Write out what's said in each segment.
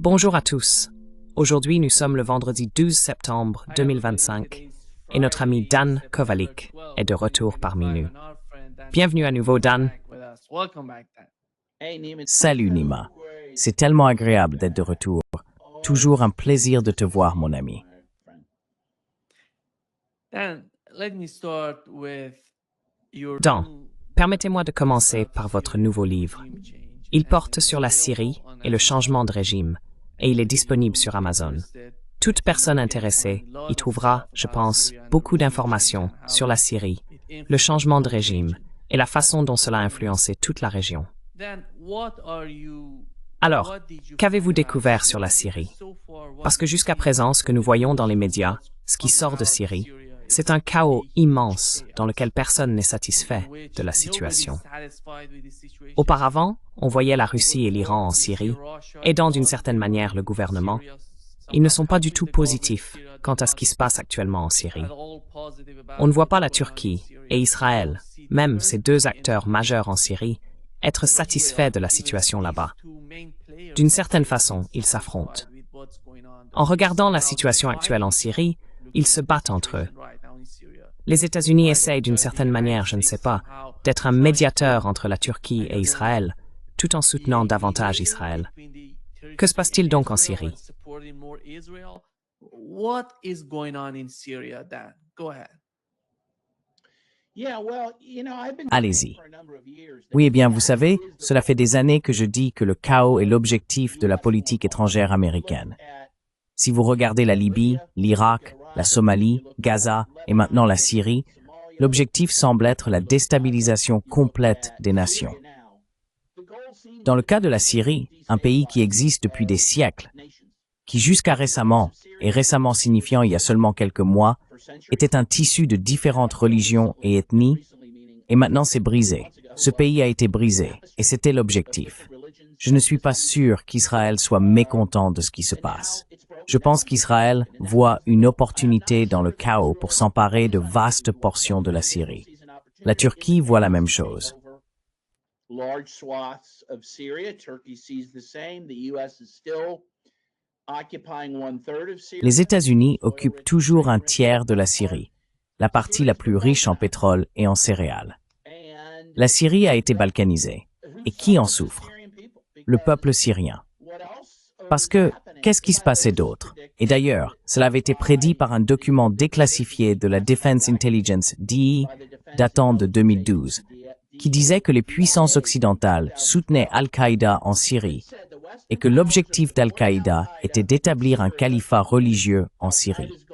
Bonjour à tous. Aujourd'hui, nous sommes le vendredi 12 septembre 2025 et notre ami Dan Kovalik est de retour parmi nous. Bienvenue à nouveau, Dan. Salut Nima. C'est tellement agréable d'être de retour. Toujours un plaisir de te voir, mon ami. Dan, permettez-moi de commencer par votre nouveau livre. Il porte sur la Syrie et le changement de régime, et il est disponible sur Amazon. Toute personne intéressée y trouvera, je pense, beaucoup d'informations sur la Syrie, le changement de régime et la façon dont cela a influencé toute la région. Alors, qu'avez-vous découvert sur la Syrie? Parce que jusqu'à présent, ce que nous voyons dans les médias, ce qui sort de Syrie, c'est un chaos immense dans lequel personne n'est satisfait de la situation. Auparavant, on voyait la Russie et l'Iran en Syrie, aidant d'une certaine manière le gouvernement. Ils ne sont pas du tout positifs quant à ce qui se passe actuellement en Syrie. On ne voit pas la Turquie et Israël, même ces deux acteurs majeurs en Syrie, être satisfaits de la situation là-bas. D'une certaine façon, ils s'affrontent. En regardant la situation actuelle en Syrie, ils se battent entre eux. Les États-Unis essayent d'une certaine manière, je ne sais pas, d'être un médiateur entre la Turquie et Israël, tout en soutenant davantage Israël. Que se passe-t-il donc en Syrie? Allez-y. Oui, eh bien, vous savez, cela fait des années que je dis que le chaos est l'objectif de la politique étrangère américaine. Si vous regardez la Libye, l'Irak, la Somalie, Gaza et maintenant la Syrie, l'objectif semble être la déstabilisation complète des nations. Dans le cas de la Syrie, un pays qui existe depuis des siècles, qui jusqu'à récemment, et récemment signifiant il y a seulement quelques mois, était un tissu de différentes religions et ethnies, et maintenant c'est brisé. Ce pays a été brisé, et c'était l'objectif. Je ne suis pas sûr qu'Israël soit mécontent de ce qui se passe. Je pense qu'Israël voit une opportunité dans le chaos pour s'emparer de vastes portions de la Syrie. La Turquie voit la même chose. Les États-Unis occupent toujours un tiers de la Syrie, la partie la plus riche en pétrole et en céréales. La Syrie a été balkanisée. Et qui en souffre? Le peuple syrien. Parce que, qu'est-ce qui se passait d'autre? Et d'ailleurs, cela avait été prédit par un document déclassifié de la Defense Intelligence DI datant de 2012, qui disait que les puissances occidentales soutenaient Al-Qaïda en Syrie et que l'objectif d'Al-Qaïda était d'établir un califat religieux en Syrie.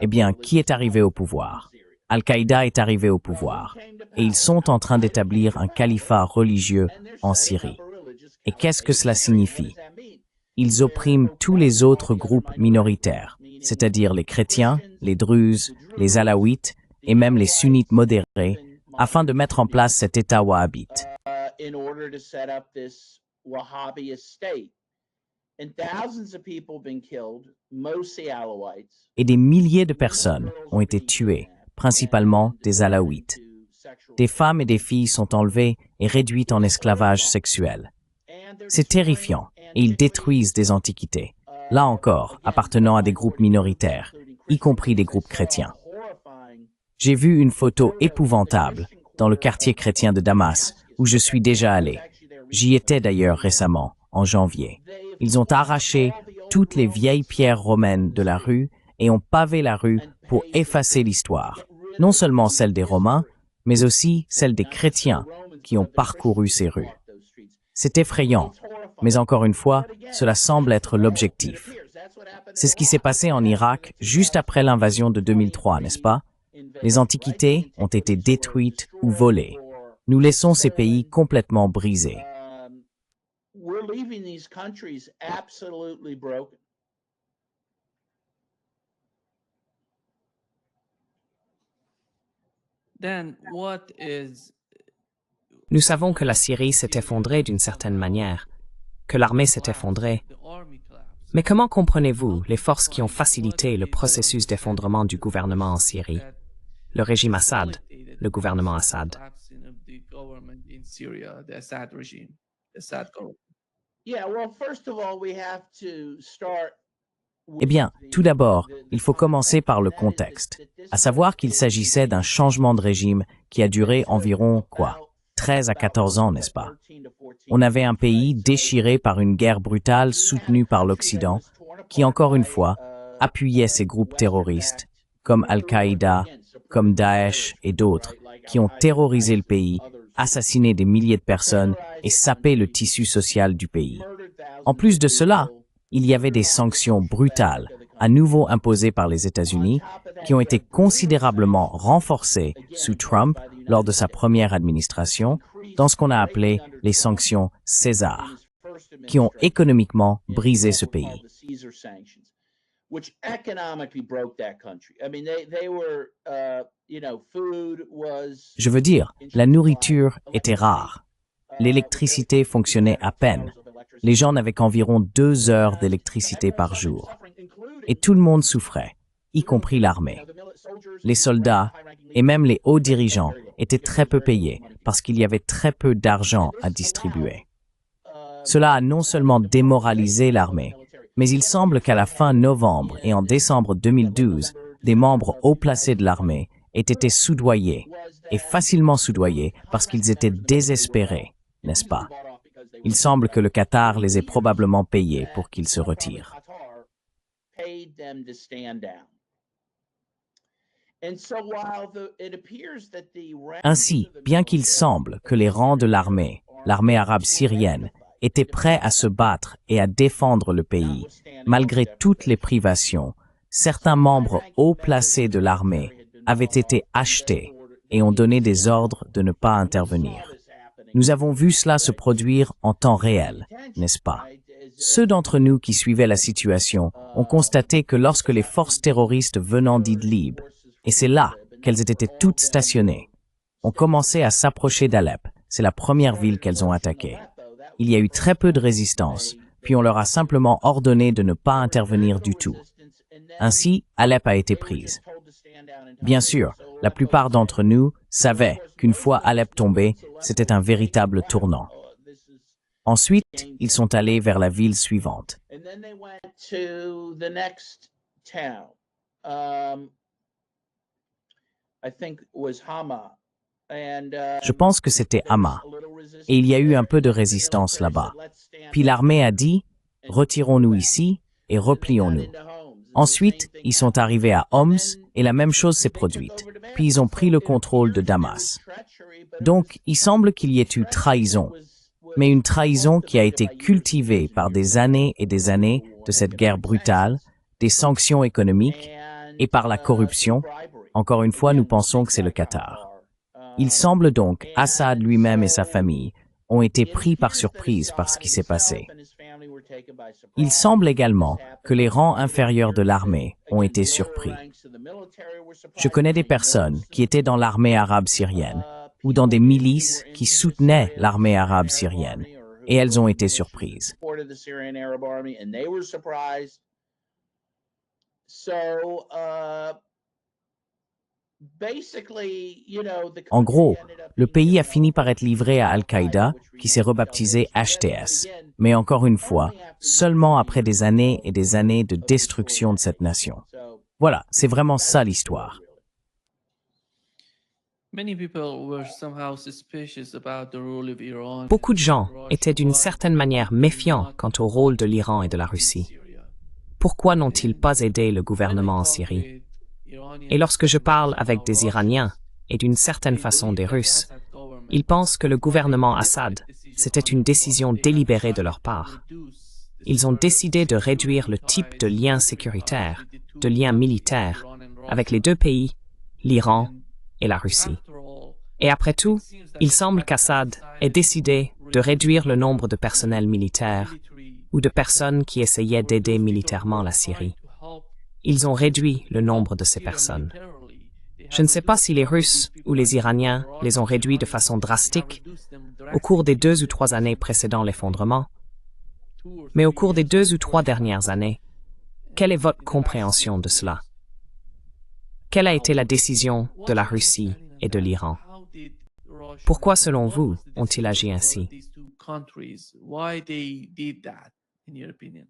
Eh bien, qui est arrivé au pouvoir? Al-Qaïda est arrivé au pouvoir, et ils sont en train d'établir un califat religieux en Syrie. Et qu'est-ce que cela signifie? Ils oppriment tous les autres groupes minoritaires, c'est-à-dire les chrétiens, les druzes, les alaouites et même les sunnites modérés, afin de mettre en place cet État wahhabite. Et des milliers de personnes ont été tuées, principalement des alaouites. Des femmes et des filles sont enlevées et réduites en esclavage sexuel. C'est terrifiant, et ils détruisent des antiquités, là encore appartenant à des groupes minoritaires, y compris des groupes chrétiens. J'ai vu une photo épouvantable dans le quartier chrétien de Damas, où je suis déjà allé. J'y étais d'ailleurs récemment, en janvier. Ils ont arraché toutes les vieilles pierres romaines de la rue et ont pavé la rue pour effacer l'histoire, non seulement celle des Romains, mais aussi celle des chrétiens qui ont parcouru ces rues. C'est effrayant, mais encore une fois, cela semble être l'objectif. C'est ce qui s'est passé en Irak juste après l'invasion de 2003, n'est-ce pas? Les antiquités ont été détruites ou volées. Nous laissons ces pays complètement brisés. Nous savons que la Syrie s'est effondrée d'une certaine manière, que l'armée s'est effondrée. Mais comment comprenez-vous les forces qui ont facilité le processus d'effondrement du gouvernement en Syrie? Le régime Assad, le gouvernement Assad. Eh bien, tout d'abord, il faut commencer par le contexte, à savoir qu'il s'agissait d'un changement de régime qui a duré environ, 13 à 14 ans, n'est-ce pas? On avait un pays déchiré par une guerre brutale soutenue par l'Occident, qui, encore une fois, appuyait ces groupes terroristes, comme Al-Qaïda, comme Daesh et d'autres, qui ont terrorisé le pays, assassiné des milliers de personnes et sapé le tissu social du pays. En plus de cela, il y avait des sanctions brutales, à nouveau imposées par les États-Unis, qui ont été considérablement renforcées sous Trump lors de sa première administration, dans ce qu'on a appelé les sanctions César, qui ont économiquement brisé ce pays. Je veux dire, la nourriture était rare. L'électricité fonctionnait à peine. Les gens n'avaient qu'environ 2 heures d'électricité par jour. Et tout le monde souffrait, y compris l'armée. Les soldats et même les hauts dirigeants étaient très peu payés parce qu'il y avait très peu d'argent à distribuer. Cela a non seulement démoralisé l'armée, mais il semble qu'à la fin novembre et en décembre 2012, des membres haut placés de l'armée aient été soudoyés, et facilement soudoyés parce qu'ils étaient désespérés, n'est-ce pas? Il semble que le Qatar les ait probablement payés pour qu'ils se retirent. Ainsi, bien qu'il semble que les rangs de l'armée arabe syrienne, étaient prêts à se battre et à défendre le pays, malgré toutes les privations, certains membres haut placés de l'armée avaient été achetés et ont donné des ordres de ne pas intervenir. Nous avons vu cela se produire en temps réel, n'est-ce pas? Ceux d'entre nous qui suivaient la situation ont constaté que lorsque les forces terroristes venant d'Idlib, et c'est là qu'elles étaient toutes stationnées, ont commencé à s'approcher d'Alep, c'est la première ville qu'elles ont attaquée. Il y a eu très peu de résistance, puis on leur a simplement ordonné de ne pas intervenir du tout. Ainsi, Alep a été prise. Bien sûr, la plupart d'entre nous savaient qu'une fois Alep tombé, c'était un véritable tournant. Ensuite, ils sont allés vers la ville suivante. Je pense que c'était Hama, et il y a eu un peu de résistance là-bas. Puis l'armée a dit, retirons-nous ici et replions-nous. Ensuite, ils sont arrivés à Homs et la même chose s'est produite. Puis ils ont pris le contrôle de Damas. Donc, il semble qu'il y ait eu trahison, mais une trahison qui a été cultivée par des années et des années de cette guerre brutale, des sanctions économiques et par la corruption. Encore une fois, nous pensons que c'est le Qatar. Il semble donc Assad lui-même et sa famille ont été pris par surprise par ce qui s'est passé. Il semble également que les rangs inférieurs de l'armée ont été surpris. Je connais des personnes qui étaient dans l'armée arabe syrienne ou dans des milices qui soutenaient l'armée arabe syrienne, et elles ont été surprises. En gros, le pays a fini par être livré à Al-Qaïda, qui s'est rebaptisé HTS. Mais encore une fois, seulement après des années et des années de destruction de cette nation. Voilà, c'est vraiment ça l'histoire. Beaucoup de gens étaient d'une certaine manière méfiants quant au rôle de l'Iran et de la Russie. Pourquoi n'ont-ils pas aidé le gouvernement en Syrie? Et lorsque je parle avec des Iraniens et d'une certaine façon des Russes, ils pensent que le gouvernement Assad, c'était une décision délibérée de leur part. Ils ont décidé de réduire le type de liens sécuritaires, de liens militaires, avec les deux pays, l'Iran et la Russie. Et après tout, il semble qu'Assad ait décidé de réduire le nombre de personnels militaires ou de personnes qui essayaient d'aider militairement la Syrie. Ils ont réduit le nombre de ces personnes. Je ne sais pas si les Russes ou les Iraniens les ont réduits de façon drastique au cours des 2 ou 3 années précédant l'effondrement, mais au cours des 2 ou 3 dernières années, quelle est votre compréhension de cela? Quelle a été la décision de la Russie et de l'Iran? Pourquoi, selon vous, ont-ils agi ainsi? countries, why they did that, in your opinion?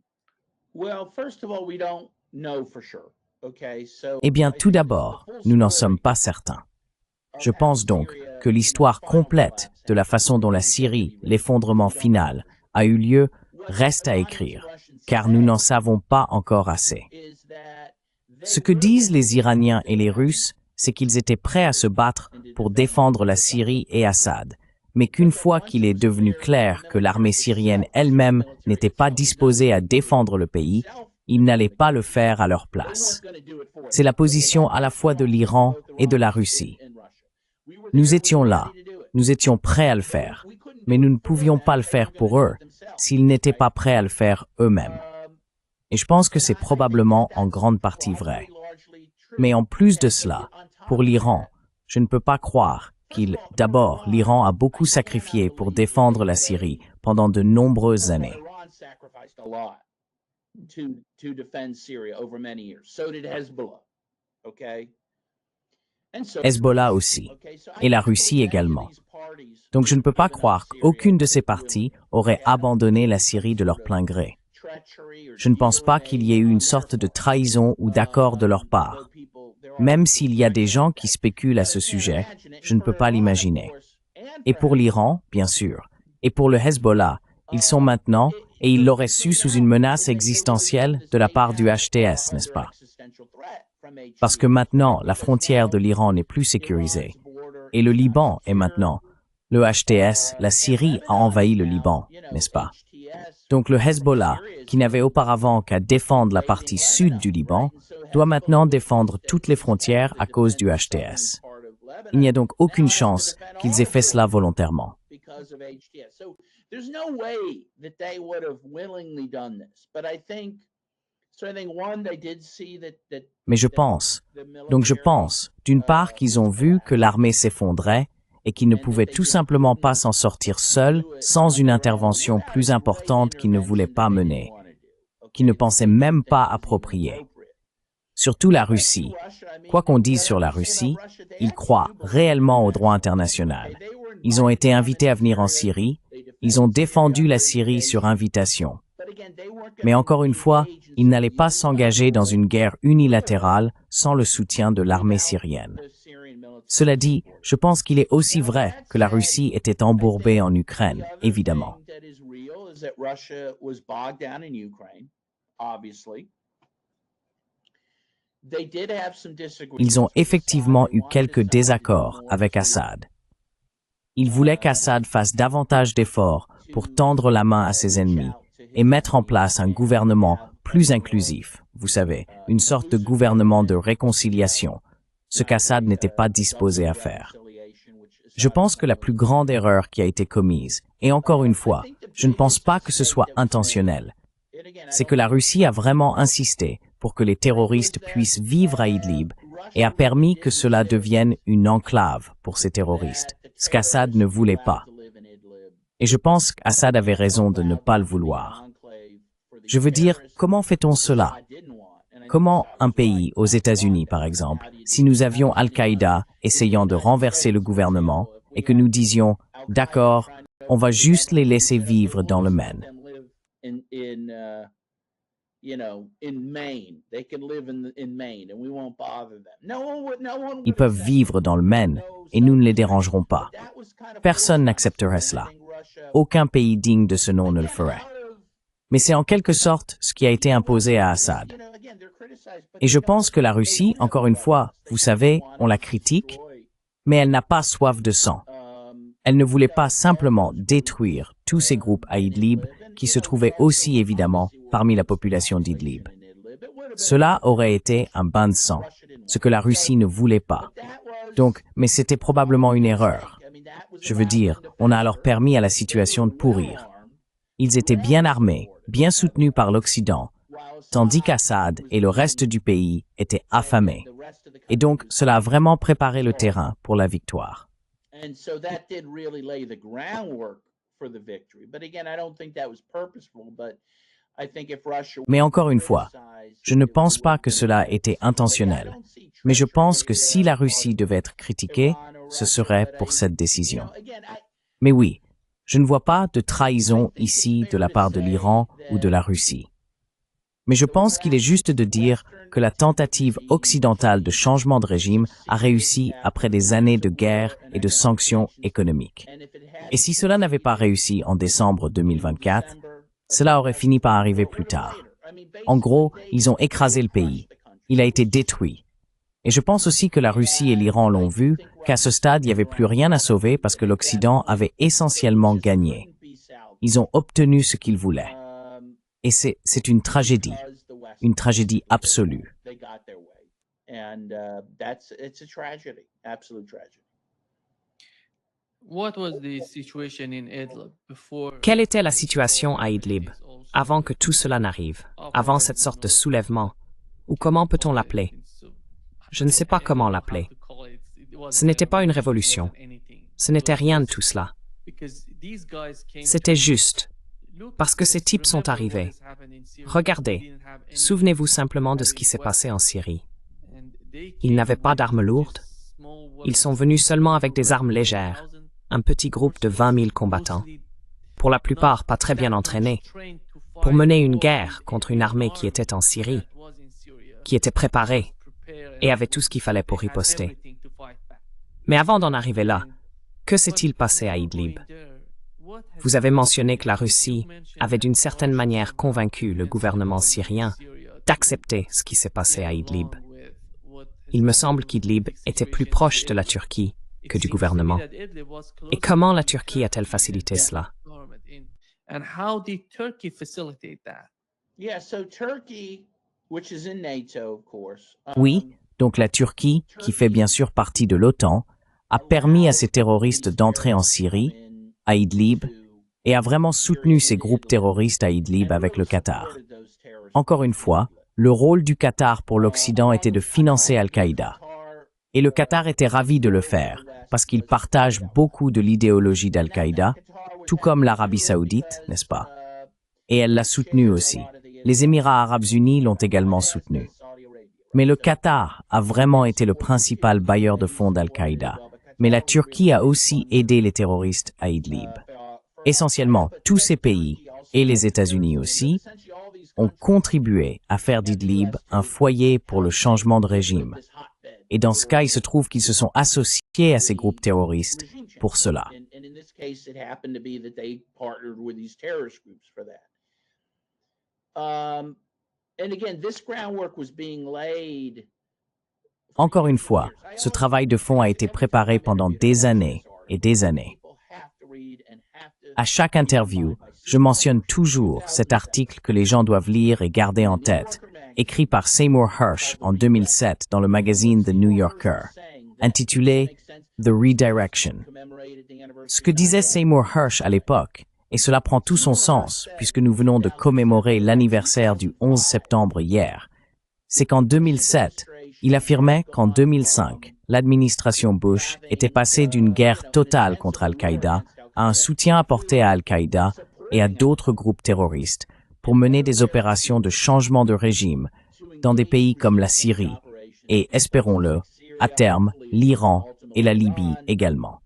Well, first of all, we don't know for sure. Okay, so Eh bien, tout d'abord, nous n'en sommes pas certains. Je pense donc que l'histoire complète de la façon dont la Syrie, l'effondrement final, a eu lieu reste à écrire, car nous n'en savons pas encore assez. Ce que disent les Iraniens et les Russes, c'est qu'ils étaient prêts à se battre pour défendre la Syrie et Assad, mais qu'une fois qu'il est devenu clair que l'armée syrienne elle-même n'était pas disposée à défendre le pays, ils n'allaient pas le faire à leur place. C'est la position à la fois de l'Iran et de la Russie. Nous étions là, nous étions prêts à le faire, mais nous ne pouvions pas le faire pour eux s'ils n'étaient pas prêts à le faire eux-mêmes. Et je pense que c'est probablement en grande partie vrai. Mais en plus de cela, pour l'Iran, je ne peux pas croire d'abord, l'Iran a beaucoup sacrifié pour défendre la Syrie pendant de nombreuses années. Hezbollah aussi, et la Russie également. Donc je ne peux pas croire qu'aucune de ces parties aurait abandonné la Syrie de leur plein gré. Je ne pense pas qu'il y ait eu une sorte de trahison ou d'accord de leur part. Même s'il y a des gens qui spéculent à ce sujet, je ne peux pas l'imaginer. Et pour l'Iran, bien sûr, et pour le Hezbollah, ils sont maintenant, et ils l'auraient su sous une menace existentielle de la part du HTS, n'est-ce pas? Parce que maintenant, la frontière de l'Iran n'est plus sécurisée. Et le Liban est maintenant. Le HTS, la Syrie a envahi le Liban, n'est-ce pas? Donc le Hezbollah, qui n'avait auparavant qu'à défendre la partie sud du Liban, doit maintenant défendre toutes les frontières à cause du HTS. Il n'y a donc aucune chance qu'ils aient fait cela volontairement. Mais je pense, d'une part qu'ils ont vu que l'armée s'effondrait et qu'ils ne pouvaient tout simplement pas s'en sortir seuls sans une intervention plus importante qu'ils ne voulaient pas mener, qu'ils ne pensaient même pas appropriée. Surtout la Russie. Quoi qu'on dise sur la Russie, ils croient réellement au droit international. Ils ont été invités à venir en Syrie, ils ont défendu la Syrie sur invitation. Mais encore une fois, ils n'allaient pas s'engager dans une guerre unilatérale sans le soutien de l'armée syrienne. Cela dit, je pense qu'il est aussi vrai que la Russie était embourbée en Ukraine, évidemment. Ils ont effectivement eu quelques désaccords avec Assad. Ils voulaient qu'Assad fasse davantage d'efforts pour tendre la main à ses ennemis et mettre en place un gouvernement plus inclusif, vous savez, une sorte de gouvernement de réconciliation, ce qu'Assad n'était pas disposé à faire. Je pense que la plus grande erreur qui a été commise, et encore une fois, je ne pense pas que ce soit intentionnel, c'est que la Russie a vraiment insisté pour que les terroristes puissent vivre à Idlib et a permis que cela devienne une enclave pour ces terroristes, ce qu'Assad ne voulait pas. Et je pense qu'Assad avait raison de ne pas le vouloir. Je veux dire, comment fait-on cela? Comment un pays, aux États-Unis par exemple, si nous avions Al-Qaïda essayant de renverser le gouvernement et que nous disions, d'accord, on va juste les laisser vivre dans le Maine. Ils peuvent vivre dans le Maine et nous ne les dérangerons pas. Personne n'accepterait cela. Aucun pays digne de ce nom ne le ferait. Mais c'est en quelque sorte ce qui a été imposé à Assad. Et je pense que la Russie, encore une fois, vous savez, on la critique, mais elle n'a pas soif de sang. Elle ne voulait pas simplement détruire tous ces groupes à Idlib qui se trouvaient aussi évidemment parmi la population d'Idlib. Cela aurait été un bain de sang, ce que la Russie ne voulait pas. Donc, mais c'était probablement une erreur. Je veux dire, on a alors permis à la situation de pourrir. Ils étaient bien armés, bien soutenus par l'Occident, tandis qu'Assad et le reste du pays étaient affamés. Et donc, cela a vraiment préparé le terrain pour la victoire. Mais encore une fois, je ne pense pas que cela était intentionnel. Mais je pense que si la Russie devait être critiquée, ce serait pour cette décision. Mais oui, Je ne vois pas de trahison ici de la part de l'Iran ou de la Russie. Mais je pense qu'il est juste de dire que la tentative occidentale de changement de régime a réussi après des années de guerre et de sanctions économiques. Et si cela n'avait pas réussi en décembre 2024, cela aurait fini par arriver plus tard. En gros, ils ont écrasé le pays. Il a été détruit. Et je pense aussi que la Russie et l'Iran l'ont vu, qu'à ce stade, il n'y avait plus rien à sauver parce que l'Occident avait essentiellement gagné. Ils ont obtenu ce qu'ils voulaient. Et c'est une tragédie absolue. Quelle était la situation à Idlib avant que tout cela n'arrive, avant cette sorte de soulèvement, ou comment peut-on l'appeler? Je ne sais pas comment l'appeler. Ce n'était pas une révolution. Ce n'était rien de tout cela. C'était juste, parce que ces types sont arrivés. Regardez, souvenez-vous simplement de ce qui s'est passé en Syrie. Ils n'avaient pas d'armes lourdes. Ils sont venus seulement avec des armes légères, un petit groupe de 20 000 combattants, pour la plupart pas très bien entraînés, pour mener une guerre contre une armée qui était en Syrie, qui était préparée et avait tout ce qu'il fallait pour riposter. Mais avant d'en arriver là, que s'est-il passé à Idlib? Vous avez mentionné que la Russie avait d'une certaine manière convaincu le gouvernement syrien d'accepter ce qui s'est passé à Idlib. Il me semble qu'Idlib était plus proche de la Turquie que du gouvernement. Et comment la Turquie a-t-elle facilité cela? Oui, donc la Turquie, qui fait bien sûr partie de l'OTAN, a permis à ces terroristes d'entrer en Syrie, à Idlib, et a vraiment soutenu ces groupes terroristes à Idlib avec le Qatar. Encore une fois, le rôle du Qatar pour l'Occident était de financer Al-Qaïda. Et le Qatar était ravi de le faire, parce qu'il partage beaucoup de l'idéologie d'Al-Qaïda, tout comme l'Arabie Saoudite, n'est-ce pas? Et elle l'a soutenu aussi. Les Émirats Arabes Unis l'ont également soutenu. Mais le Qatar a vraiment été le principal bailleur de fonds d'Al-Qaïda. Mais la Turquie a aussi aidé les terroristes à Idlib. Essentiellement, tous ces pays, et les États-Unis aussi, ont contribué à faire d'Idlib un foyer pour le changement de régime. Et dans ce cas, il se trouve qu'ils se sont associés à ces groupes terroristes pour cela. Encore une fois, ce travail de fond a été préparé pendant des années et des années. À chaque interview, je mentionne toujours cet article que les gens doivent lire et garder en tête, écrit par Seymour Hersh en 2007 dans le magazine The New Yorker, intitulé The Redirection. Ce que disait Seymour Hersh à l'époque, et cela prend tout son sens puisque nous venons de commémorer l'anniversaire du 11 septembre hier, c'est qu'en 2007, il affirmait qu'en 2005, l'administration Bush était passée d'une guerre totale contre Al-Qaïda à un soutien apporté à Al-Qaïda et à d'autres groupes terroristes pour mener des opérations de changement de régime dans des pays comme la Syrie et, espérons-le, à terme, l'Iran et la Libye également.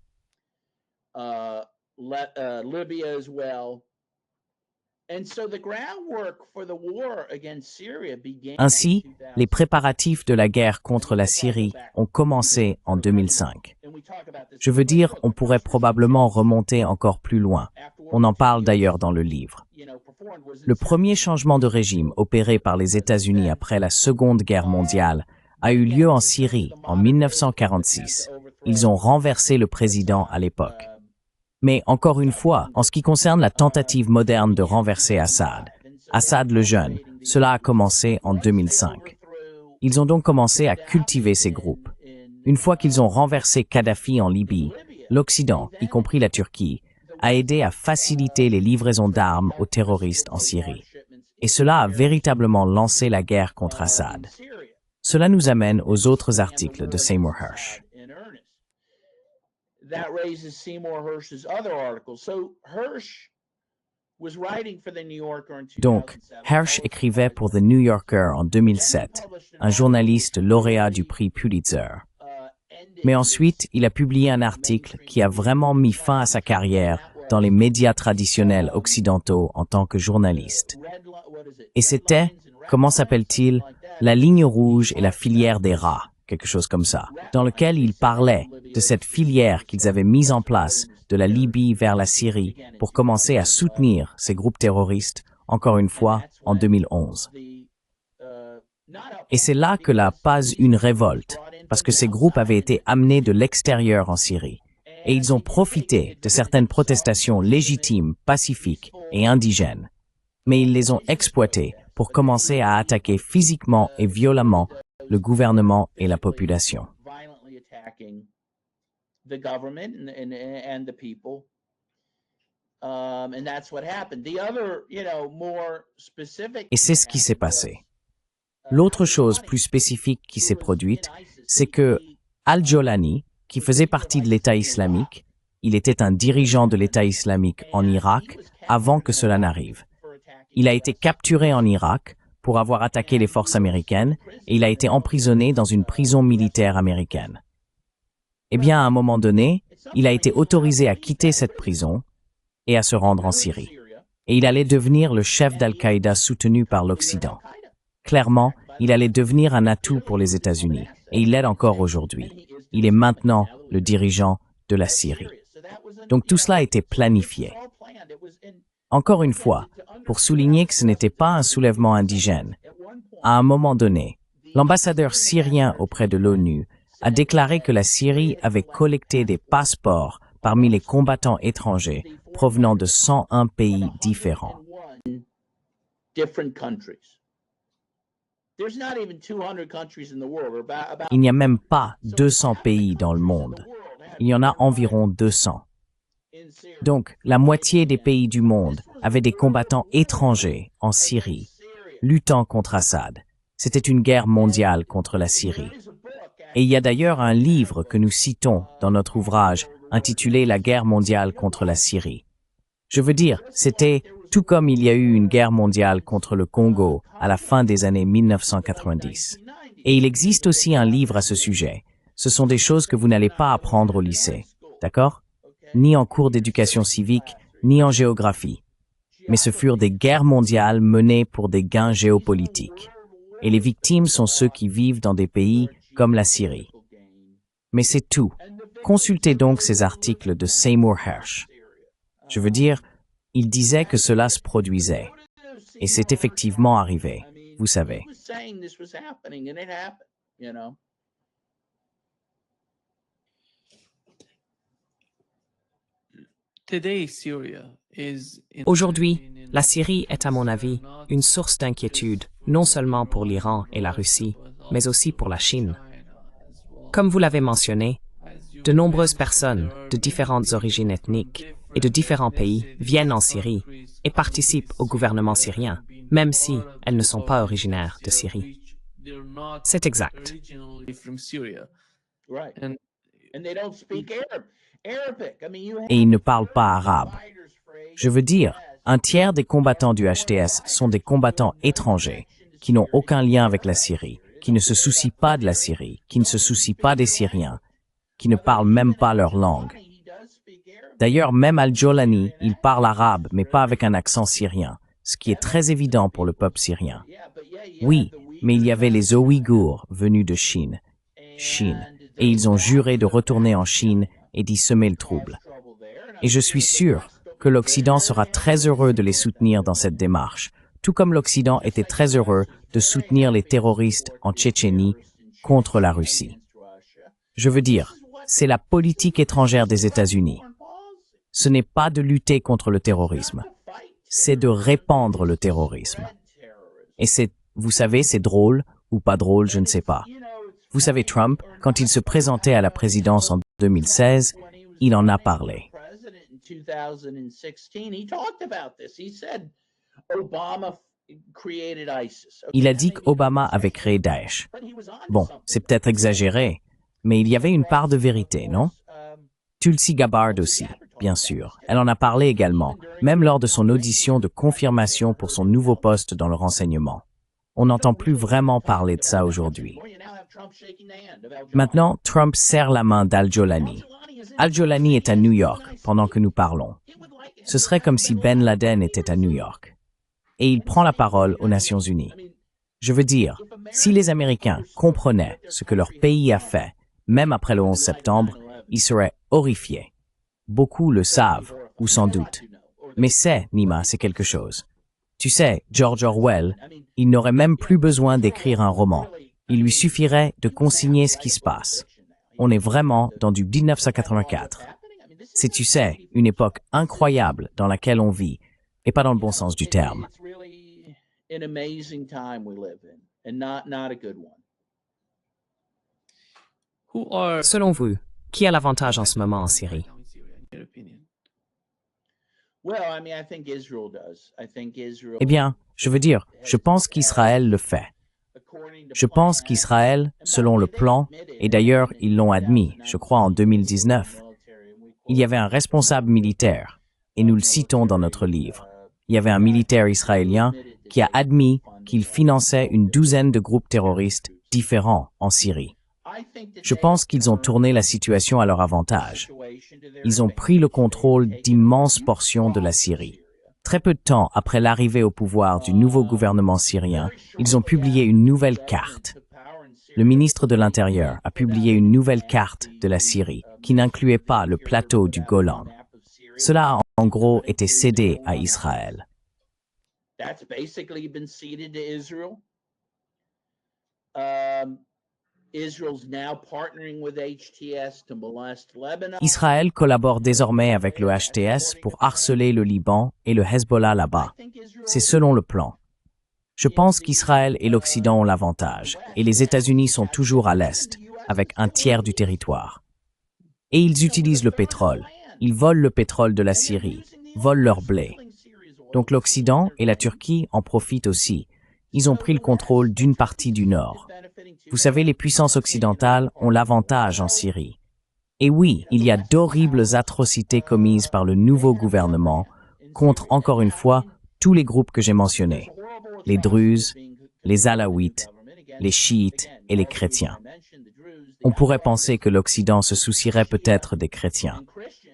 Ainsi, les préparatifs de la guerre contre la Syrie ont commencé en 2005. Je veux dire, on pourrait probablement remonter encore plus loin. On en parle d'ailleurs dans le livre. Le premier changement de régime opéré par les États-Unis après la Seconde Guerre mondiale a eu lieu en Syrie en 1946. Ils ont renversé le président à l'époque. Mais encore une fois, en ce qui concerne la tentative moderne de renverser Assad le jeune, cela a commencé en 2005. Ils ont donc commencé à cultiver ces groupes. Une fois qu'ils ont renversé Kadhafi en Libye, l'Occident, y compris la Turquie, a aidé à faciliter les livraisons d'armes aux terroristes en Syrie. Et cela a véritablement lancé la guerre contre Assad. Cela nous amène aux autres articles de Seymour Hersh. That raises Seymour Hersh's other articles. So Hersh was writing for the New Yorker in 2007. Donc, Hersh écrivait pour The New Yorker en 2007, un journaliste lauréat du prix Pulitzer. Mais ensuite, il a publié un article qui a vraiment mis fin à sa carrière dans les médias traditionnels occidentaux en tant que journaliste. Et c'était, comment s'appelle-t-il, la ligne rouge et la filière des rats, quelque chose comme ça, dans lequel ils parlaient de cette filière qu'ils avaient mise en place de la Libye vers la Syrie pour commencer à soutenir ces groupes terroristes, encore une fois, en 2011. Et c'est là que n'a pas une révolte, parce que ces groupes avaient été amenés de l'extérieur en Syrie. Et ils ont profité de certaines protestations légitimes, pacifiques et indigènes. Mais ils les ont exploitées pour commencer à attaquer physiquement et violemment le gouvernement et la population. Et c'est ce qui s'est passé. L'autre chose plus spécifique qui s'est produite, c'est que Al-Jolani, qui faisait partie de l'État islamique, il était un dirigeant de l'État islamique en Irak avant que cela n'arrive. Il a été capturé en Irak pour avoir attaqué les forces américaines et il a été emprisonné dans une prison militaire américaine. Eh bien, à un moment donné, il a été autorisé à quitter cette prison et à se rendre en Syrie. Et il allait devenir le chef d'Al-Qaïda soutenu par l'Occident. Clairement, il allait devenir un atout pour les États-Unis, et il l'est encore aujourd'hui. Il est maintenant le dirigeant de la Syrie. Donc tout cela a été planifié. Encore une fois, pour souligner que ce n'était pas un soulèvement indigène, à un moment donné, l'ambassadeur syrien auprès de l'ONU a déclaré que la Syrie avait collecté des passeports parmi les combattants étrangers provenant de 101 pays différents. Il n'y a même pas 200 pays dans le monde. Il y en a environ 200. Donc, la moitié des pays du monde avaient des combattants étrangers en Syrie, luttant contre Assad. C'était une guerre mondiale contre la Syrie. Et il y a d'ailleurs un livre que nous citons dans notre ouvrage intitulé « La guerre mondiale contre la Syrie ». Je veux dire, c'était tout comme il y a eu une guerre mondiale contre le Congo à la fin des années 1990. Et il existe aussi un livre à ce sujet. Ce sont des choses que vous n'allez pas apprendre au lycée, d'accord? Ni en cours d'éducation civique, ni en géographie. Mais ce furent des guerres mondiales menées pour des gains géopolitiques. Et les victimes sont ceux qui vivent dans des pays comme la Syrie. Mais c'est tout. Consultez donc ces articles de Seymour Hersh. Je veux dire, il disait que cela se produisait. Et c'est effectivement arrivé, vous savez. Aujourd'hui, la Syrie est à mon avis une source d'inquiétude, non seulement pour l'Iran et la Russie, mais aussi pour la Chine. Comme vous l'avez mentionné, de nombreuses personnes de différentes origines ethniques et de différents pays viennent en Syrie et participent au gouvernement syrien, même si elles ne sont pas originaires de Syrie. C'est exact. Et ils ne parlent pas arabe. Je veux dire, un tiers des combattants du HTS sont des combattants étrangers qui n'ont aucun lien avec la Syrie, qui ne se soucient pas de la Syrie, qui ne se soucient pas des Syriens, qui ne parlent même pas leur langue. D'ailleurs, même Al-Jolani, il parle arabe, mais pas avec un accent syrien, ce qui est très évident pour le peuple syrien. Oui, mais il y avait les Ouïghours venus de Chine, et ils ont juré de retourner en Chine et d'y semer le trouble. Et je suis sûr que l'Occident sera très heureux de les soutenir dans cette démarche, tout comme l'Occident était très heureux de soutenir les terroristes en Tchétchénie contre la Russie. Je veux dire, c'est la politique étrangère des États-Unis. Ce n'est pas de lutter contre le terrorisme, c'est de répandre le terrorisme. Et c'est, vous savez, c'est drôle ou pas drôle, je ne sais pas. Vous savez, Trump, quand il se présentait à la présidence en 2016, il en a parlé. Il a dit qu'Obama avait créé Daesh. Bon, c'est peut-être exagéré, mais il y avait une part de vérité, non? Tulsi Gabbard aussi, bien sûr. Elle en a parlé également, même lors de son audition de confirmation pour son nouveau poste dans le renseignement. On n'entend plus vraiment parler de ça aujourd'hui. Maintenant, Trump serre la main d'Al-Jolani. Al-Jolani est à New York pendant que nous parlons. Ce serait comme si Ben Laden était à New York. Et il prend la parole aux Nations Unies. Je veux dire, si les Américains comprenaient ce que leur pays a fait, même après le 11 septembre, ils seraient horrifiés. Beaucoup le savent, ou sans doute. Mais Nima, c'est quelque chose. Tu sais, George Orwell, il n'aurait même plus besoin d'écrire un roman. Il lui suffirait de consigner ce qui se passe. On est vraiment dans du 1984. C'est, tu sais, une époque incroyable dans laquelle on vit, et pas dans le bon sens du terme. Selon vous, qui a l'avantage en ce moment en Syrie? Eh bien, je veux dire, je pense qu'Israël le fait. Je pense qu'Israël, selon le plan, et d'ailleurs ils l'ont admis, je crois en 2019, il y avait un responsable militaire, et nous le citons dans notre livre. Il y avait un militaire israélien qui a admis qu'il finançait une douzaine de groupes terroristes différents en Syrie. Je pense qu'ils ont tourné la situation à leur avantage. Ils ont pris le contrôle d'immenses portions de la Syrie. Très peu de temps après l'arrivée au pouvoir du nouveau gouvernement syrien, ils ont publié une nouvelle carte. Le ministre de l'Intérieur a publié une nouvelle carte de la Syrie qui n'incluait pas le plateau du Golan. Cela a en gros été cédé à Israël. Israël collabore désormais avec le HTS pour harceler le Liban et le Hezbollah là-bas. C'est selon le plan. Je pense qu'Israël et l'Occident ont l'avantage, et les États-Unis sont toujours à l'Est, avec un tiers du territoire. Et ils utilisent le pétrole. Ils volent le pétrole de la Syrie, volent leur blé. Donc l'Occident et la Turquie en profitent aussi. Ils ont pris le contrôle d'une partie du Nord. Vous savez, les puissances occidentales ont l'avantage en Syrie. Et oui, il y a d'horribles atrocités commises par le nouveau gouvernement contre, encore une fois, tous les groupes que j'ai mentionnés. Les Druzes, les Alaouites, les Chiites et les chrétiens. On pourrait penser que l'Occident se soucierait peut-être des chrétiens,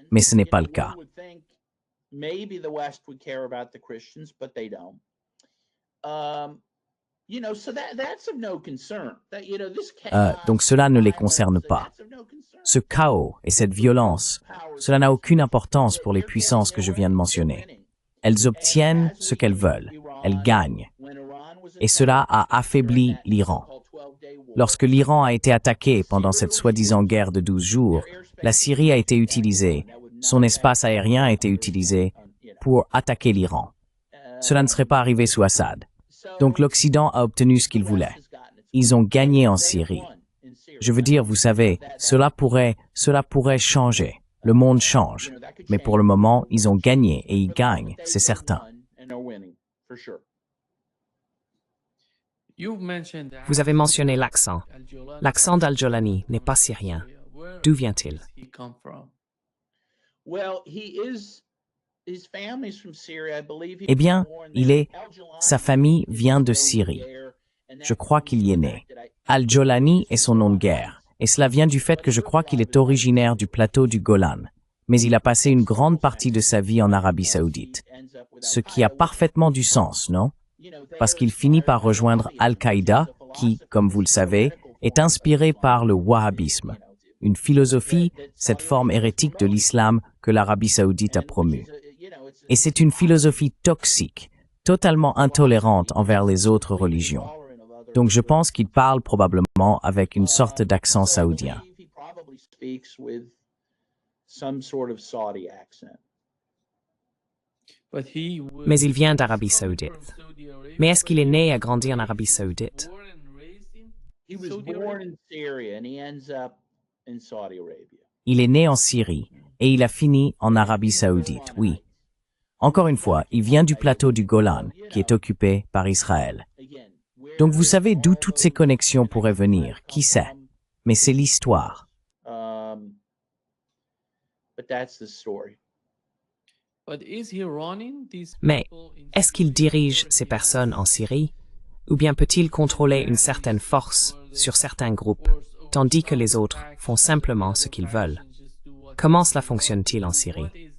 mais ce n'est pas le cas. Donc cela ne les concerne pas. Ce chaos et cette violence, cela n'a aucune importance pour les puissances que je viens de mentionner. Elles obtiennent ce qu'elles veulent, elles gagnent. Et cela a affaibli l'Iran. Lorsque l'Iran a été attaqué pendant cette soi-disant guerre de 12 jours, la Syrie a été utilisée, son espace aérien a été utilisé pour attaquer l'Iran. Cela ne serait pas arrivé sous Assad. Donc l'Occident a obtenu ce qu'il voulait. Ils ont gagné en Syrie. Je veux dire, vous savez, cela pourrait changer. Le monde change. Mais pour le moment, ils ont gagné et ils gagnent, c'est certain. Vous avez mentionné l'accent. L'accent d'Al-Jolani n'est pas syrien. D'où vient-il? Eh bien, sa famille vient de Syrie. Je crois qu'il y est né. Al-Jolani est son nom de guerre, et cela vient du fait que je crois qu'il est originaire du plateau du Golan, mais il a passé une grande partie de sa vie en Arabie Saoudite. Ce qui a parfaitement du sens, non? Parce qu'il finit par rejoindre Al-Qaïda, qui, comme vous le savez, est inspiré par le wahhabisme, une philosophie, cette forme hérétique de l'islam que l'Arabie Saoudite a promue. Et c'est une philosophie toxique, totalement intolérante envers les autres religions. Donc je pense qu'il parle probablement avec une sorte d'accent saoudien. Mais il vient d'Arabie Saoudite. Mais est-ce qu'il est né et a grandi en Arabie Saoudite? Il est né en Syrie et il a fini en Arabie Saoudite, oui. Encore une fois, il vient du plateau du Golan, qui est occupé par Israël. Donc vous savez d'où toutes ces connexions pourraient venir, qui sait? Mais c'est l'histoire. Mais est-ce qu'il dirige ces personnes en Syrie? Ou bien peut-il contrôler une certaine force sur certains groupes, tandis que les autres font simplement ce qu'ils veulent? Comment cela fonctionne-t-il en Syrie?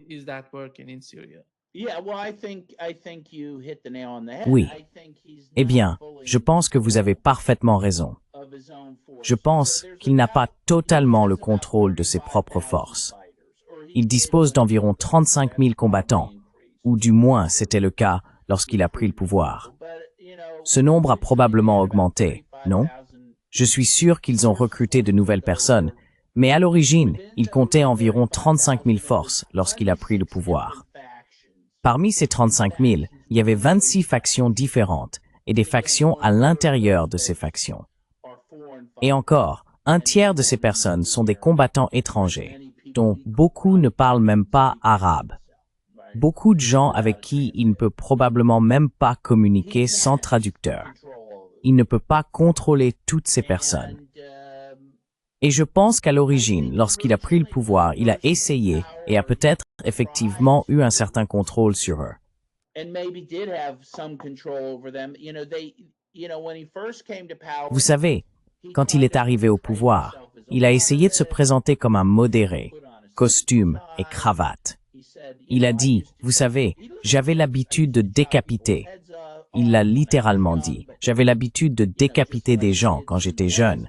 is that working in Syria? Yeah, well, I think you hit the nail on the head. Oui. I think he's Eh not bien, fully je pense que vous avez parfaitement raison. of his own force. Je pense So there's qu'il n'a pas about- totalement le he has about contrôle de ses propres 35,000 forces. fighters, or he Il dispose d'environ 35 000 combattants, ou du moins c'était le cas lorsqu'il a pris le pouvoir. But, you know, Ce nombre a probablement augmenté, non? Je suis sûr qu'ils ont recruté de nouvelles personnes, mais à l'origine, il comptait environ 35 000 forces lorsqu'il a pris le pouvoir. Parmi ces 35 000, il y avait 26 factions différentes et des factions à l'intérieur de ces factions. Et encore, un tiers de ces personnes sont des combattants étrangers, dont beaucoup ne parlent même pas arabe. Beaucoup de gens avec qui il ne peut probablement même pas communiquer sans traducteur. Il ne peut pas contrôler toutes ces personnes. Et je pense qu'à l'origine, lorsqu'il a pris le pouvoir, il a essayé et a peut-être effectivement eu un certain contrôle sur eux. Vous savez, quand il est arrivé au pouvoir, il a essayé de se présenter comme un modéré, costume et cravate. Il a dit, vous savez, j'avais l'habitude de décapiter. Il l'a littéralement dit. J'avais l'habitude de décapiter des gens quand j'étais jeune.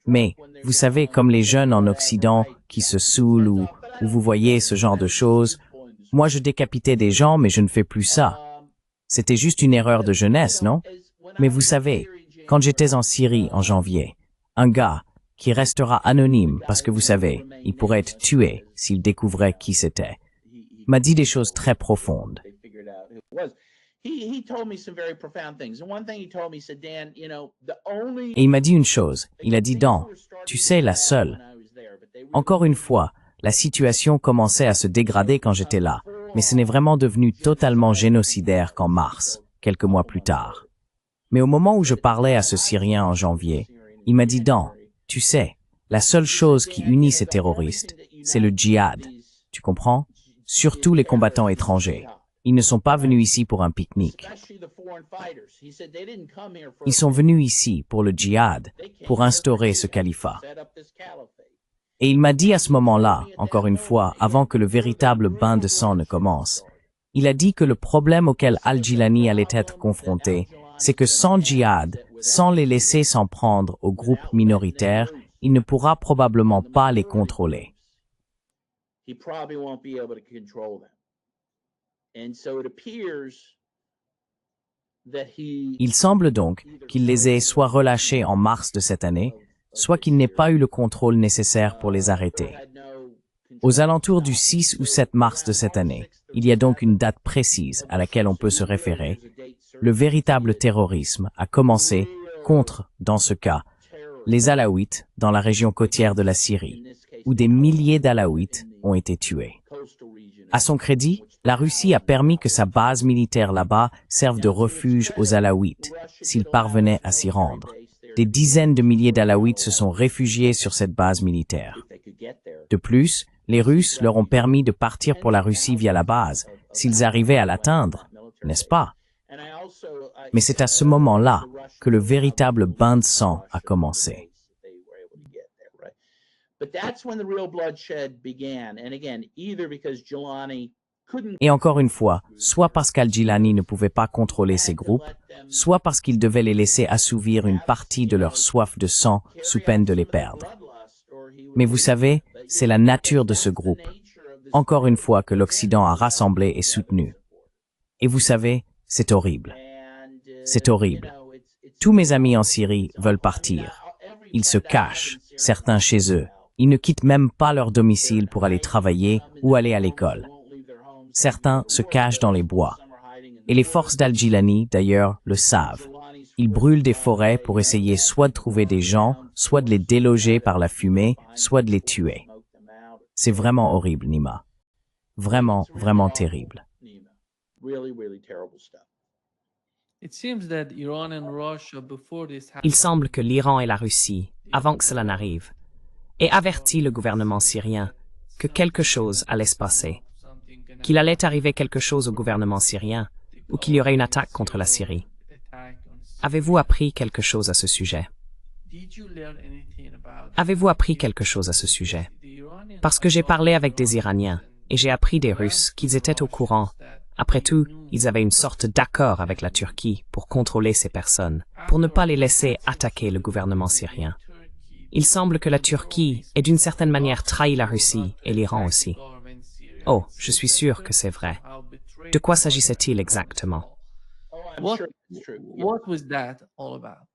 Mais, vous savez, comme les jeunes en Occident qui se saoulent ou vous voyez ce genre de choses, moi je décapitais des gens mais je ne fais plus ça. C'était juste une erreur de jeunesse, non? Mais vous savez, quand j'étais en Syrie en janvier, un gars qui restera anonyme parce que vous savez, il pourrait être tué s'il découvrait qui c'était, m'a dit des choses très profondes. Et il m'a dit une chose, il a dit, Dan, tu sais, la seule. Encore une fois, la situation commençait à se dégrader quand j'étais là, mais ce n'est vraiment devenu totalement génocidaire qu'en mars, quelques mois plus tard. Mais au moment où je parlais à ce Syrien en janvier, il m'a dit, Dan, tu sais, la seule chose qui unit ces terroristes, c'est le djihad. Tu comprends? Surtout les combattants étrangers. Ils ne sont pas venus ici pour un pique-nique. Ils sont venus ici pour le djihad, pour instaurer ce califat. Et il m'a dit à ce moment-là, encore une fois, avant que le véritable bain de sang ne commence, il a dit que le problème auquel Al-Jilani allait être confronté, c'est que sans djihad, sans les laisser s'en prendre aux groupes minoritaires, il ne pourra probablement pas les contrôler. Il semble donc qu'il les ait soit relâchés en mars de cette année, soit qu'il n'ait pas eu le contrôle nécessaire pour les arrêter. Aux alentours du 6 ou 7 mars de cette année, il y a donc une date précise à laquelle on peut se référer. Le véritable terrorisme a commencé contre, dans ce cas, les Alaouites dans la région côtière de la Syrie, où des milliers d'Alaouites ont été tués. À son crédit, la Russie a permis que sa base militaire là-bas serve de refuge aux Alaouites, s'ils parvenaient à s'y rendre. Des dizaines de milliers d'Alaouites se sont réfugiés sur cette base militaire. De plus, les Russes leur ont permis de partir pour la Russie via la base, s'ils arrivaient à l'atteindre, n'est-ce pas? Mais c'est à ce moment-là que le véritable bain de sang a commencé. Et encore une fois, soit parce qu'Al-Jilani ne pouvait pas contrôler ces groupes, soit parce qu'il devait les laisser assouvir une partie de leur soif de sang sous peine de les perdre. Mais vous savez, c'est la nature de ce groupe, encore une fois que l'Occident a rassemblé et soutenu. Et vous savez, c'est horrible. C'est horrible. Tous mes amis en Syrie veulent partir. Ils se cachent, certains chez eux. Ils ne quittent même pas leur domicile pour aller travailler ou aller à l'école. Certains se cachent dans les bois. Et les forces d'Al-Jilani, d'ailleurs, le savent. Ils brûlent des forêts pour essayer soit de trouver des gens, soit de les déloger par la fumée, soit de les tuer. C'est vraiment horrible, Nima. Vraiment, vraiment terrible. Il semble que l'Iran et la Russie, avant que cela n'arrive, aient averti le gouvernement syrien que quelque chose allait se passer, qu'il allait arriver quelque chose au gouvernement syrien ou qu'il y aurait une attaque contre la Syrie. Avez-vous appris quelque chose à ce sujet? Avez-vous appris quelque chose à ce sujet? Parce que j'ai parlé avec des Iraniens et j'ai appris des Russes qu'ils étaient au courant. Après tout, ils avaient une sorte d'accord avec la Turquie pour contrôler ces personnes, pour ne pas les laisser attaquer le gouvernement syrien. Il semble que la Turquie ait d'une certaine manière trahi la Russie et l'Iran aussi. Oh, je suis sûr que c'est vrai. De quoi s'agissait-il exactement? Oh, I'm What sure it's true. what was that all about?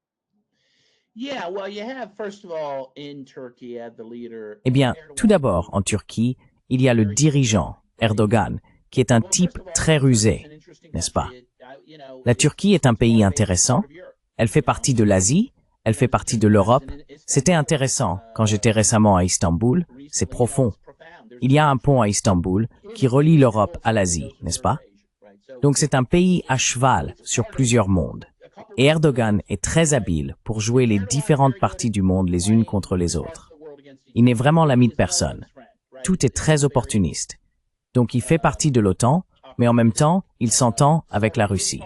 Yeah, well, you have, first of all, in Turkey, you have the leader. Eh bien, tout d'abord, en Turquie, il y a le dirigeant, Erdogan, qui est un type très rusé, n'est-ce pas? La Turquie est un pays intéressant, elle fait partie de l'Asie, elle fait partie de l'Europe. C'était intéressant quand j'étais récemment à Istanbul, c'est profond. Il y a un pont à Istanbul qui relie l'Europe à l'Asie, n'est-ce pas? Donc c'est un pays à cheval sur plusieurs mondes. Et Erdogan est très habile pour jouer les différentes parties du monde les unes contre les autres. Il n'est vraiment l'ami de personne. Tout est très opportuniste. Donc il fait partie de l'OTAN, mais en même temps, il s'entend avec la Russie.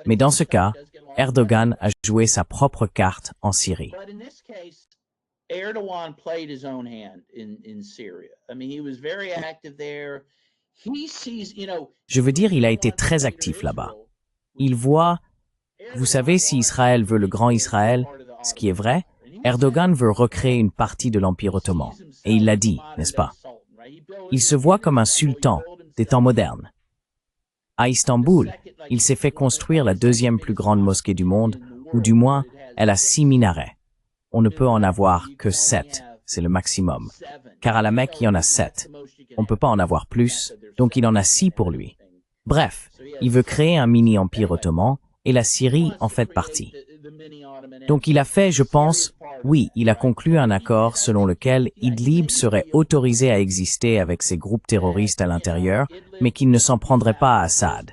Mais dans ce cas, Erdogan a joué sa propre carte en Syrie. But in this case, Erdogan played his own hand in Syria. I mean, he was very active there. He sees, Je veux dire, il a été très actif là-bas. Il voit, vous savez, si Israël veut le grand Israël, ce qui est vrai, Erdogan veut recréer une partie de l'Empire ottoman. Et il l'a dit, n'est-ce pas? Il se voit comme un sultan des temps modernes. À Istanbul, il s'est fait construire la deuxième plus grande mosquée du monde, ou du moins, elle a 6 minarets. On ne peut en avoir que 7, c'est le maximum. Car à la Mecque, il y en a 7. On ne peut pas en avoir plus, donc il en a 6 pour lui. Bref, il veut créer un mini-empire ottoman, et la Syrie en fait partie. Donc il a fait, je pense, oui, il a conclu un accord selon lequel Idlib serait autorisé à exister avec ses groupes terroristes à l'intérieur, mais qu'il ne s'en prendrait pas à Assad.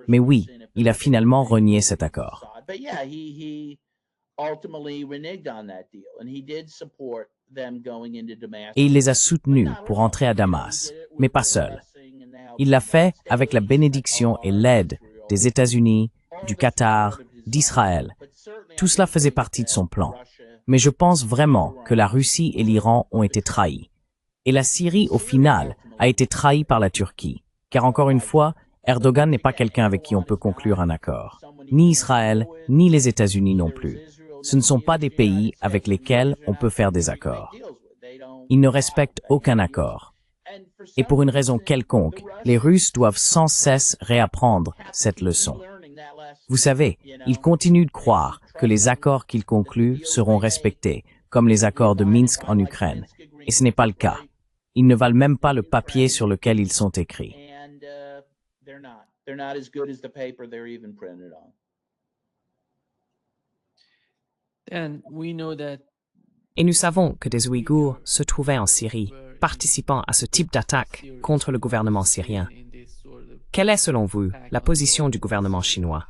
Mais oui, il a finalement renié cet accord. Et il les a soutenus pour entrer à Damas, mais pas seul. Il l'a fait avec la bénédiction et l'aide des États-Unis, du Qatar, d'Israël. Tout cela faisait partie de son plan. Mais je pense vraiment que la Russie et l'Iran ont été trahis. Et la Syrie, au final, a été trahie par la Turquie. Car encore une fois, Erdogan n'est pas quelqu'un avec qui on peut conclure un accord. Ni Israël, ni les États-Unis non plus. Ce ne sont pas des pays avec lesquels on peut faire des accords. Ils ne respectent aucun accord. Et pour une raison quelconque, les Russes doivent sans cesse réapprendre cette leçon. Vous savez, ils continuent de croire que les accords qu'ils concluent seront respectés, comme les accords de Minsk en Ukraine. Et ce n'est pas le cas. Ils ne valent même pas le papier sur lequel ils sont écrits. And we know that Et nous savons que des Ouïghours se trouvaient en Syrie, participant à ce type d'attaque contre le gouvernement syrien. Quelle est, selon vous, la position du gouvernement chinois?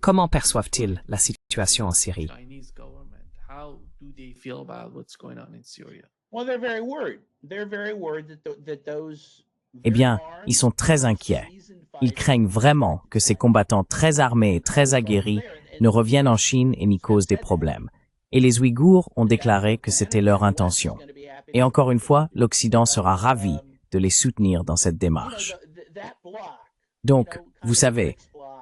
Comment perçoivent-ils la situation en Syrie? Chinese government, how do they feel about what's going on in Syria? Well, they're very worried. They're very worried that those. Eh bien, ils sont très inquiets. Ils craignent vraiment que ces combattants très armés et très aguerris ne reviennent en Chine et n'y causent des problèmes. Et les Ouïghours ont déclaré que c'était leur intention. Et encore une fois, l'Occident sera ravi de les soutenir dans cette démarche. Donc, vous savez,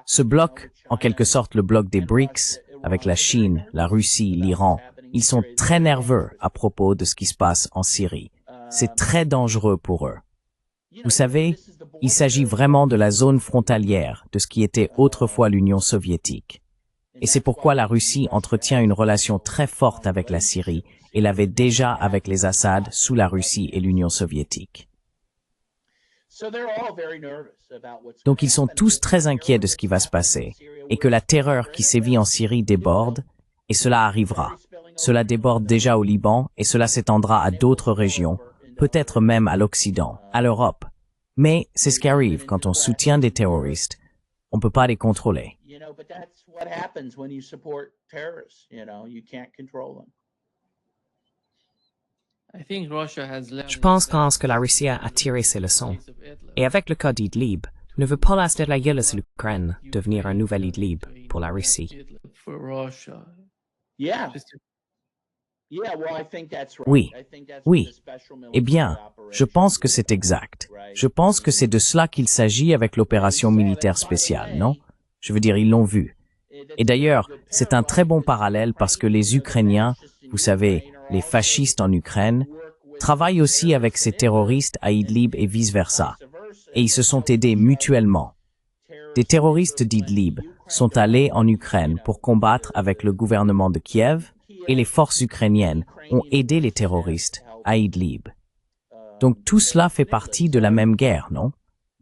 ce bloc, en quelque sorte le bloc des BRICS, avec la Chine, la Russie, l'Iran, ils sont très nerveux à propos de ce qui se passe en Syrie. C'est très dangereux pour eux. Vous savez, il s'agit vraiment de la zone frontalière de ce qui était autrefois l'Union soviétique. Et c'est pourquoi la Russie entretient une relation très forte avec la Syrie et l'avait déjà avec les Assad sous la Russie et l'Union soviétique. Donc ils sont tous très inquiets de ce qui va se passer et que la terreur qui sévit en Syrie déborde, et cela arrivera. Cela déborde déjà au Liban et cela s'étendra à d'autres régions, peut-être même à l'Occident, à l'Europe. Mais c'est ce qui arrive quand on soutient des terroristes. On ne peut pas les contrôler. But that's what happens when you support terrorists. You can't control them. I think Russia has learned Je pense que la Russie a tiré ses leçons. Et avec le cas d'Idlib, ne veut pas laisser l'Ukraine devenir un Ukraine, nouvel Idlib pour la Russie. for Russia. Yeah. Just to- Oui, oui. Eh bien, je pense que c'est exact. Je pense que c'est de cela qu'il s'agit avec l'opération militaire spéciale, non? Je veux dire, ils l'ont vu. Et d'ailleurs, c'est un très bon parallèle parce que les Ukrainiens, vous savez, les fascistes en Ukraine, travaillent aussi avec ces terroristes à Idlib et vice-versa. Et ils se sont aidés mutuellement. Des terroristes d'Idlib sont allés en Ukraine pour combattre avec le gouvernement de Kiev et les forces ukrainiennes ont aidé les terroristes à Idlib. Donc tout cela fait partie de la même guerre, non?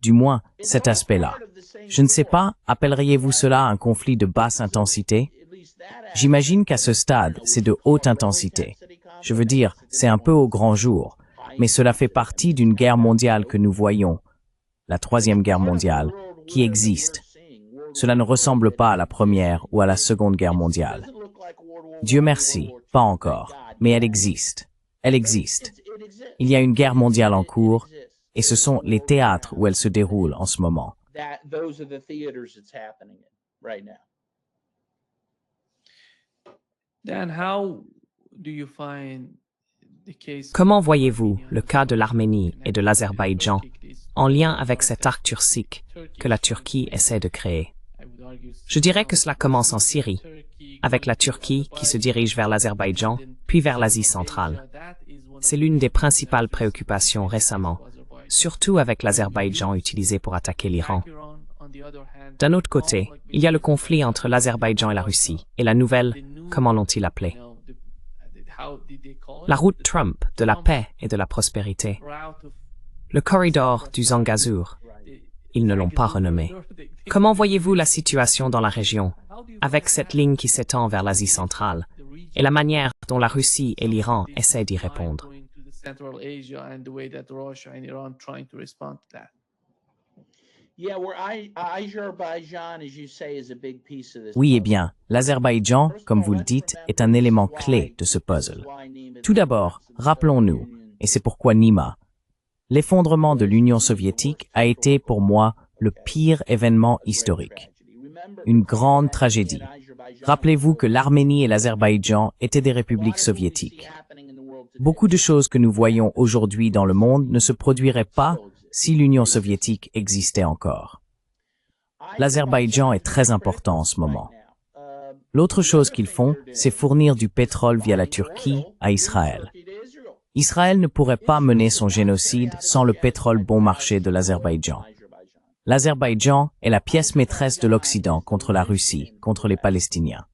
Du moins, cet aspect-là. Je ne sais pas, appelleriez-vous cela un conflit de basse intensité? J'imagine qu'à ce stade, c'est de haute intensité. Je veux dire, c'est un peu au grand jour, mais cela fait partie d'une guerre mondiale que nous voyons, la Troisième Guerre mondiale, qui existe. Cela ne ressemble pas à la Première ou à la Seconde Guerre mondiale. Dieu merci, pas encore, mais elle existe. Elle existe. Il y a une guerre mondiale en cours, et ce sont les théâtres où elle se déroule en ce moment. Dan, how do you find the case? Comment voyez-vous le cas de l'Arménie et de l'Azerbaïdjan en lien avec cet arc turcique que la Turquie essaie de créer? Je dirais que cela commence en Syrie, avec la Turquie qui se dirige vers l'Azerbaïdjan, puis vers l'Asie centrale. C'est l'une des principales préoccupations récemment, surtout avec l'Azerbaïdjan utilisé pour attaquer l'Iran. D'un autre côté, il y a le conflit entre l'Azerbaïdjan et la Russie, et la nouvelle, comment l'ont-ils appelée? La route Trump de la paix et de la prospérité. Le corridor du Zangezur. Ils ne l'ont pas renommé. Comment voyez-vous la situation dans la région, avec cette ligne qui s'étend vers l'Asie centrale, et la manière dont la Russie et l'Iran essaient d'y répondre? Oui, eh bien, l'Azerbaïdjan, comme vous le dites, est un élément clé de ce puzzle. Tout d'abord, rappelons-nous, et c'est pourquoi Nima, l'effondrement de l'Union soviétique a été pour moi le pire événement historique. Une grande tragédie. Rappelez-vous que l'Arménie et l'Azerbaïdjan étaient des républiques soviétiques. Beaucoup de choses que nous voyons aujourd'hui dans le monde ne se produiraient pas si l'Union soviétique existait encore. L'Azerbaïdjan est très important en ce moment. L'autre chose qu'ils font, c'est fournir du pétrole via la Turquie à Israël. Israël ne pourrait pas mener son génocide sans le pétrole bon marché de l'Azerbaïdjan. L'Azerbaïdjan est la pièce maîtresse de l'Occident contre la Russie, contre les Palestiniens.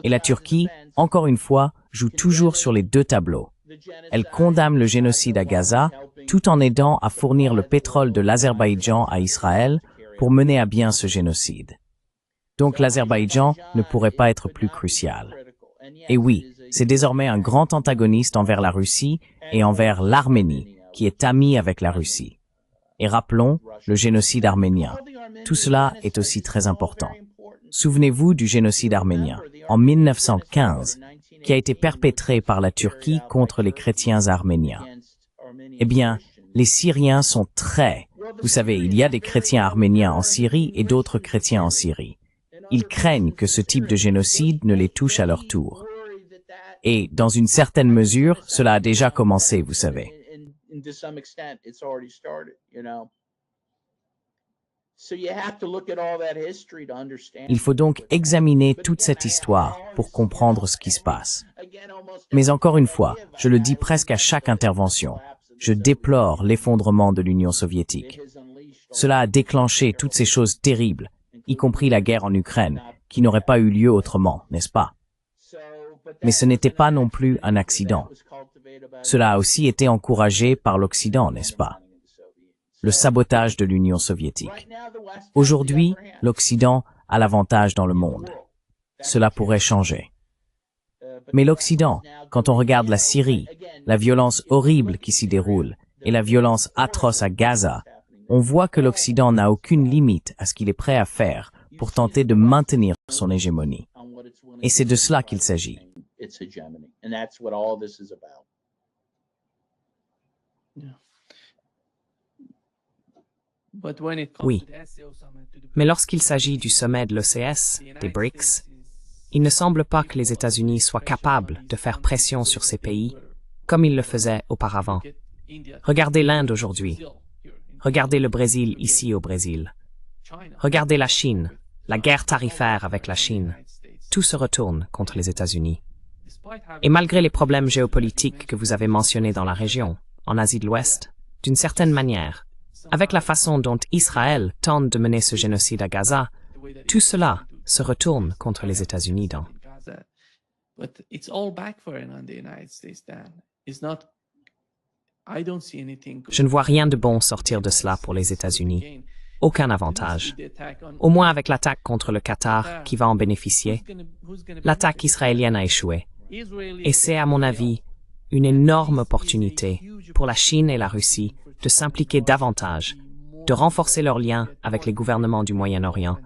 Et la Turquie, encore une fois, joue toujours sur les deux tableaux. Elle condamne le génocide à Gaza, tout en aidant à fournir le pétrole de l'Azerbaïdjan à Israël pour mener à bien ce génocide. Donc l'Azerbaïdjan ne pourrait pas être plus crucial. Et oui, c'est désormais un grand antagoniste envers la Russie et envers l'Arménie, qui est amie avec la Russie. Et rappelons, le génocide arménien. Tout cela est aussi très important. Souvenez-vous du génocide arménien, en 1915, qui a été perpétré par la Turquie contre les chrétiens arméniens. Eh bien, les Syriens sont très... Vous savez, il y a des chrétiens arméniens en Syrie et d'autres chrétiens en Syrie. Ils craignent que ce type de génocide ne les touche à leur tour. Et, dans une certaine mesure, cela a déjà commencé, vous savez. Il faut donc examiner toute cette histoire pour comprendre ce qui se passe. Mais encore une fois, je le dis presque à chaque intervention, je déplore l'effondrement de l'Union soviétique. Cela a déclenché toutes ces choses terribles, y compris la guerre en Ukraine, qui n'aurait pas eu lieu autrement, n'est-ce pas? Mais ce n'était pas non plus un accident. Cela a aussi été encouragé par l'Occident, n'est-ce pas? Le sabotage de l'Union soviétique. Aujourd'hui, l'Occident a l'avantage dans le monde. Cela pourrait changer. Mais l'Occident, quand on regarde la Syrie, la violence horrible qui s'y déroule, et la violence atroce à Gaza, on voit que l'Occident n'a aucune limite à ce qu'il est prêt à faire pour tenter de maintenir son hégémonie. Et c'est de cela qu'il s'agit. Oui. Mais lorsqu'il s'agit du sommet de l'OCS, des BRICS, il ne semble pas que les États-Unis soient capables de faire pression sur ces pays comme ils le faisaient auparavant. Regardez l'Inde aujourd'hui. Regardez le Brésil ici au Brésil. Regardez la Chine, la guerre tarifaire avec la Chine. Tout se retourne contre les États-Unis. Et malgré les problèmes géopolitiques que vous avez mentionnés dans la région, en Asie de l'Ouest, d'une certaine manière, avec la façon dont Israël tente de mener ce génocide à Gaza, tout cela se retourne contre les États-Unis dans. Je ne vois rien de bon sortir de cela pour les États-Unis. Aucun avantage. Au moins avec l'attaque contre le Qatar qui va en bénéficier. L'attaque israélienne a échoué. Et c'est, à mon avis, une énorme opportunité pour la Chine et la Russie de s'impliquer davantage, de renforcer leurs liens avec les gouvernements du Moyen-Orient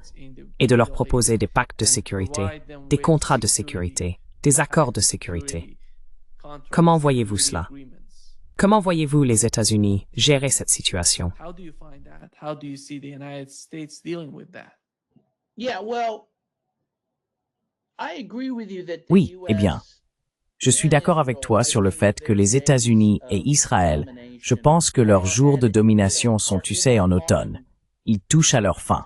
et de leur proposer des pactes de sécurité, des contrats de sécurité, des accords de sécurité. Comment voyez-vous cela? Comment voyez-vous les États-Unis gérer cette situation? Oui, eh bien, je suis d'accord avec toi sur le fait que les États-Unis et Israël, je pense que leurs jours de domination sont, tu sais, en automne. Ils touchent à leur fin.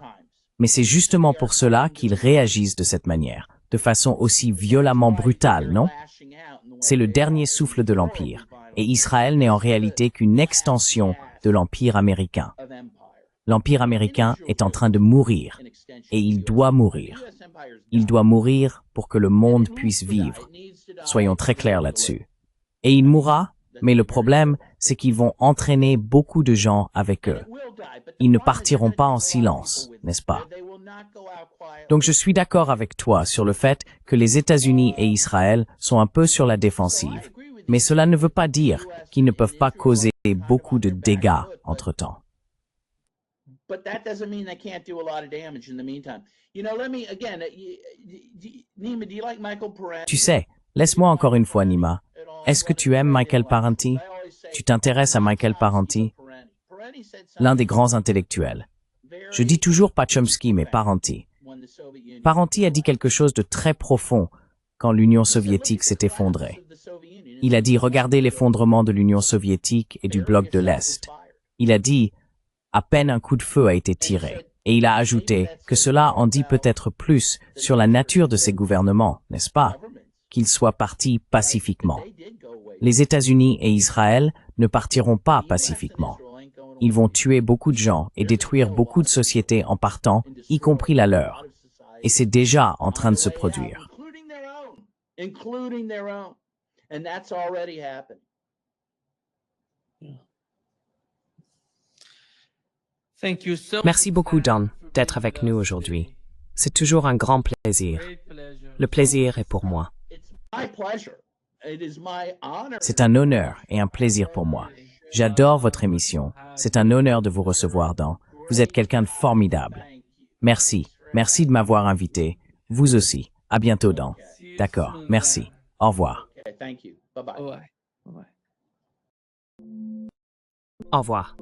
Mais c'est justement pour cela qu'ils réagissent de cette manière, de façon aussi violemment brutale, non? C'est le dernier souffle de l'Empire, et Israël n'est en réalité qu'une extension de l'Empire américain. L'Empire américain est en train de mourir, et il doit mourir. Il doit mourir pour que le monde puisse vivre. Soyons très clairs là-dessus. Et il mourra, mais le problème, c'est qu'ils vont entraîner beaucoup de gens avec eux. Ils ne partiront pas en silence, n'est-ce pas? Donc je suis d'accord avec toi sur le fait que les États-Unis et Israël sont un peu sur la défensive, mais cela ne veut pas dire qu'ils ne peuvent pas causer beaucoup de dégâts entre-temps. Tu sais, laisse-moi encore une fois, Nima. Est-ce que tu aimes Michael Parenti? Tu t'intéresses à Michael Parenti? L'un des grands intellectuels. Je dis toujours pas Chomsky, mais Parenti. Parenti a dit quelque chose de très profond quand l'Union soviétique s'est effondrée. Il a dit « Regardez l'effondrement de l'Union soviétique et du bloc de l'Est ». Il a dit « À peine un coup de feu a été tiré ». Et il a ajouté que cela en dit peut-être plus sur la nature de ces gouvernements, n'est-ce pas? Qu'ils soient partis pacifiquement. Les États-Unis et Israël ne partiront pas pacifiquement. Ils vont tuer beaucoup de gens et détruire beaucoup de sociétés en partant, y compris la leur. Et c'est déjà en train de se produire. Merci beaucoup, Don, d'être avec nous aujourd'hui. C'est toujours un grand plaisir. Le plaisir est pour moi. C'est un honneur et un plaisir pour moi. J'adore votre émission. C'est un honneur de vous recevoir, Don. Vous êtes quelqu'un de formidable. Merci. Merci de m'avoir invité. Vous aussi. À bientôt, Don. D'accord. Merci. Au revoir. Au revoir.